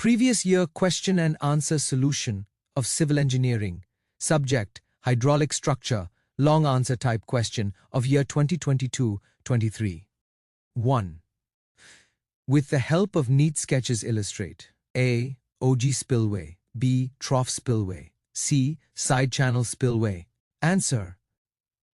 Previous year question and answer solution of civil engineering. Subject, hydraulic structure, long answer type question of year 2022-23. 1. With the help of neat sketches illustrate A. OG spillway, B. Trough spillway, C. Side channel spillway. Answer.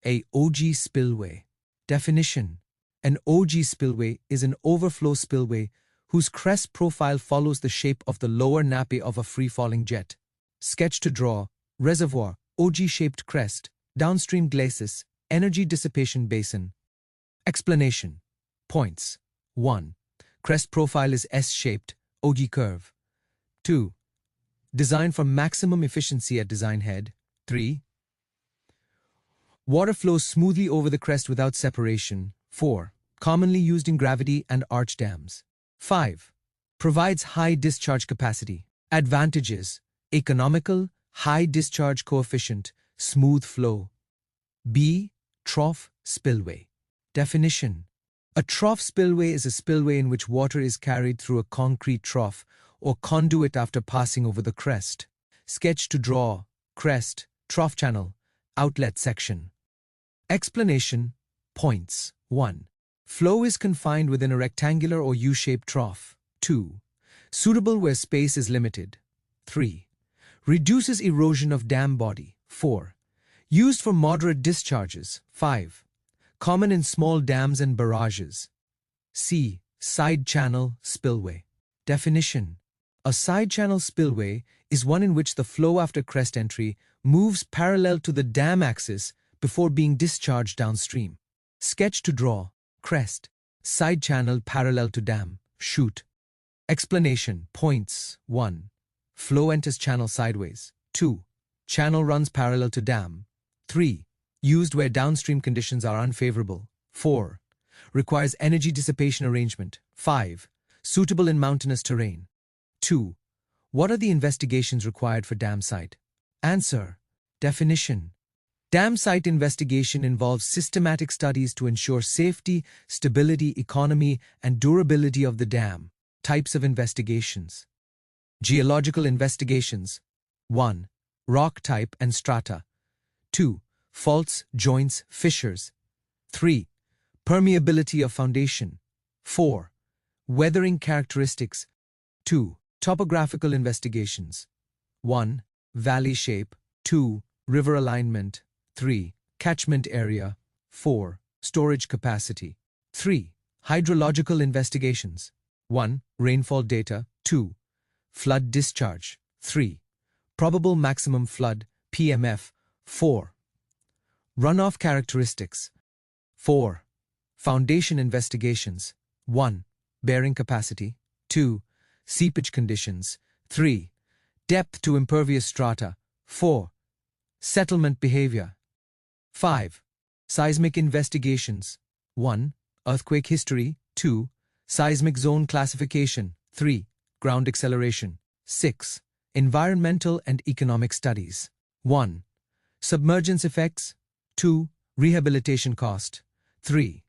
A. OG spillway. Definition. An OG spillway is an overflow spillway whose crest profile follows the shape of the lower nappe of a free-falling jet. Sketch to draw. Reservoir, OG-shaped crest, downstream glacis, energy dissipation basin. Explanation. Points. 1. Crest profile is S-shaped, OG curve. 2. Design for maximum efficiency at design head. 3. Water flows smoothly over the crest without separation. 4. Commonly used in gravity and arch dams. 5. Provides high discharge capacity. Advantages: economical, high discharge coefficient, smooth flow. B. Trough spillway. Definition. A trough spillway is a spillway in which water is carried through a concrete trough or conduit after passing over the crest. Sketch to draw. Crest, trough channel, outlet section. Explanation. Points. 1. Flow is confined within a rectangular or U-shaped trough. 2. Suitable where space is limited. 3. Reduces erosion of dam body. 4. Used for moderate discharges. 5. Common in small dams and barrages. C. Side channel spillway. Definition. A side channel spillway is one in which the flow after crest entry moves parallel to the dam axis before being discharged downstream. Sketch to draw. Crest, side channel parallel to dam, chute. Explanation. Points. 1. Flow enters channel sideways. 2. Channel runs parallel to dam. 3. Used where downstream conditions are unfavorable. 4. Requires energy dissipation arrangement. 5. Suitable in mountainous terrain. 2. What are the investigations required for dam site? Answer. Definition. Dam site investigation involves systematic studies to ensure safety, stability, economy, and durability of the dam. Types of investigations. Geological investigations. 1. Rock type and strata. 2. Faults, joints, fissures. 3. Permeability of foundation. 4. Weathering characteristics. 2. Topographical investigations. 1. Valley shape. 2. River alignment. 3. Catchment area. 4. Storage capacity. 3. Hydrological investigations. 1. Rainfall data. 2. Flood discharge. 3. Probable maximum flood, PMF. 4. Runoff characteristics. 4. Foundation investigations. 1. Bearing capacity. 2. Seepage conditions. 3. Depth to impervious strata. 4. Settlement behavior. 5. Seismic investigations. 1. Earthquake history. 2. Seismic zone classification. 3. Ground acceleration. 6. Environmental and economic studies. 1. Submergence effects. 2. Rehabilitation cost. 3.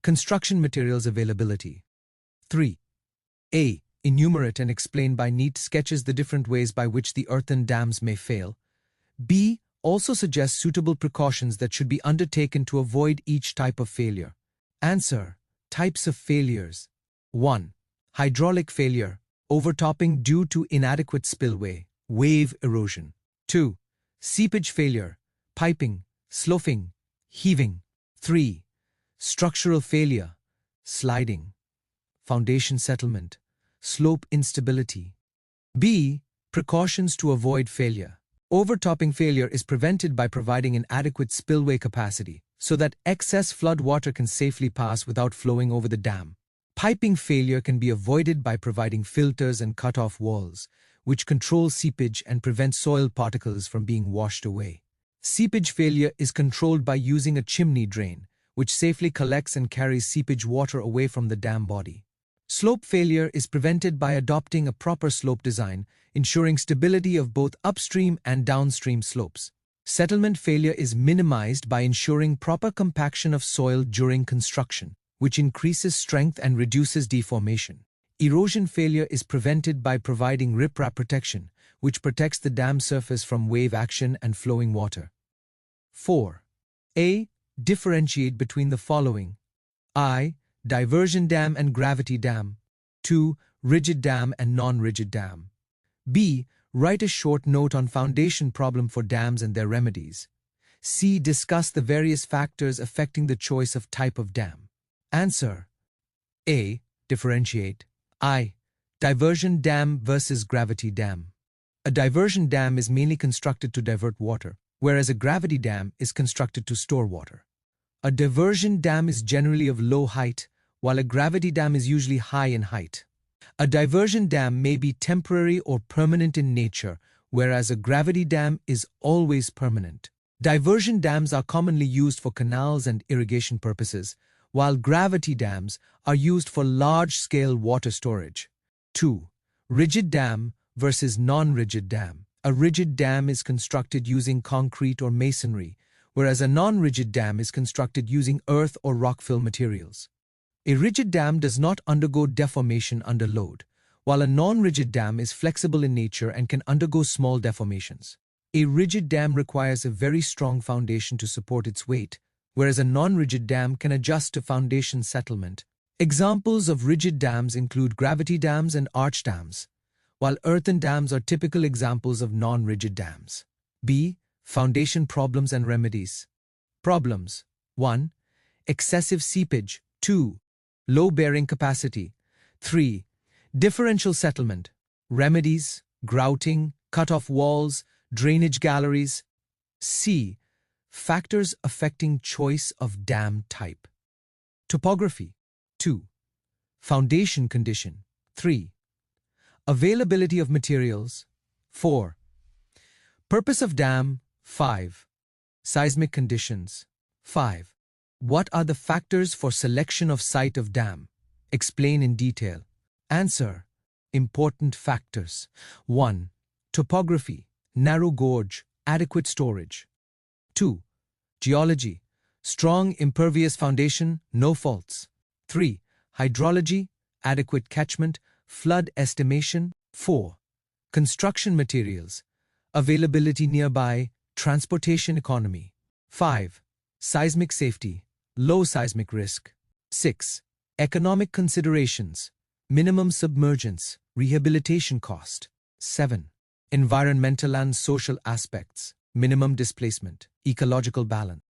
Construction materials availability. 3. A. Enumerate and explain by neat sketches the different ways by which the earthen dams may fail. B. Also suggests suitable precautions that should be undertaken to avoid each type of failure. Answer. Types of failures. 1. Hydraulic failure, overtopping due to inadequate spillway, wave erosion. 2. Seepage failure, piping, sloughing, heaving. 3. Structural failure, sliding, foundation settlement, slope instability. B. Precautions to avoid failure. Overtopping failure is prevented by providing an adequate spillway capacity so that excess flood water can safely pass without flowing over the dam. Piping failure can be avoided by providing filters and cut-off walls, which control seepage and prevent soil particles from being washed away. Seepage failure is controlled by using a chimney drain, which safely collects and carries seepage water away from the dam body. Slope failure is prevented by adopting a proper slope design, ensuring stability of both upstream and downstream slopes. Settlement failure is minimized by ensuring proper compaction of soil during construction, which increases strength and reduces deformation. Erosion failure is prevented by providing riprap protection, which protects the dam surface from wave action and flowing water. 4. A. Differentiate between the following. I. Diversion dam and gravity dam. 2. Rigid dam and non-rigid dam. B. Write a short note on foundation problem for dams and their remedies. C. Discuss the various factors affecting the choice of type of dam. Answer. A. Differentiate. I. Diversion dam versus gravity dam. A diversion dam is mainly constructed to divert water, whereas a gravity dam is constructed to store water. A diversion dam is generally of low height, while a gravity dam is usually high in height. A diversion dam may be temporary or permanent in nature, whereas a gravity dam is always permanent. Diversion dams are commonly used for canals and irrigation purposes, while gravity dams are used for large-scale water storage. 2. Rigid dam versus non-rigid dam. A rigid dam is constructed using concrete or masonry, whereas a non-rigid dam is constructed using earth or rock-fill materials. A rigid dam does not undergo deformation under load, while a non-rigid dam is flexible in nature and can undergo small deformations. A rigid dam requires a very strong foundation to support its weight, whereas a non-rigid dam can adjust to foundation settlement. Examples of rigid dams include gravity dams and arch dams, while earthen dams are typical examples of non-rigid dams. B. Foundation problems and remedies. Problems. 1. Excessive seepage. 2. Low bearing capacity. 3. Differential settlement. Remedies, grouting, cut-off walls, drainage galleries. C. Factors affecting choice of dam type. Topography. 2. Foundation condition. 3. Availability of materials. 4. Purpose of dam. 5. Seismic conditions. 5. What are the factors for selection of site of dam? Explain in detail. Answer. Important factors. 1. Topography. Narrow gorge. Adequate storage. 2. Geology. Strong impervious foundation. No faults. 3. Hydrology. Adequate catchment. Flood estimation. 4. Construction materials. Availability nearby. Transportation economy. 5. Seismic safety. Low seismic risk. 6. Economic considerations. Minimum submergence. Rehabilitation cost. 7. Environmental and social aspects. Minimum displacement. Ecological balance.